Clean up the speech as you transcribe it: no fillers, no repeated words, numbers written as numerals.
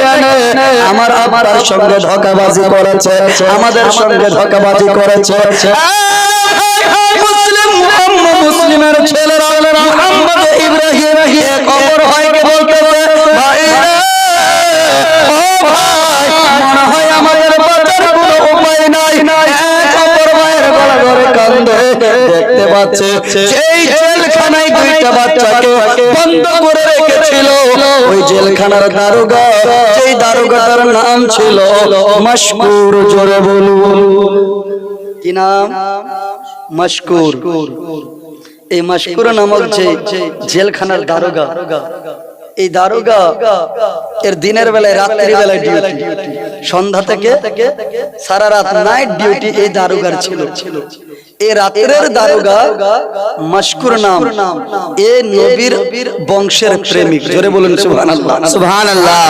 কেন আমার আপনার সঙ্গে ধোঁকাবাজি করেছে, আমাদের সঙ্গে ধোঁকাবাজি করেছে। মুসলিমের ছেলেরা মুহাম্মদ ইব্রাহিম খবর হয় কে বলতেছে, ভাই মনে হয় আমাদের বাঁচার কোনো উপায় নাই। খবর ভাইয়ের গলা ধরে কান্দে, দেখতে পাচ্ছে এই জেলখানায় দুইটা বাচ্চাকে বন্ধ করে রেখেছিল। ওই জেলখানার দারোগা, সেই দারোগাটার নাম ছিল মশকুর। জোরে বলুন কি নাম? মশকুর। এই মশকুর নামক যে জেলখানার দারোগা, এই দারোগা এর দিনের বেলায় রাত্রি বেলায় ডিউটি, সন্ধ্যা থেকে সারা রাত নাইট ডিউটি এই দারোগার ছিল। এই রাতের দারোগা মশকুর নাম, এ নবীর বংশের প্রেমিক। জোরে বলুন সুবহানাল্লাহ, সুবহানাল্লাহ।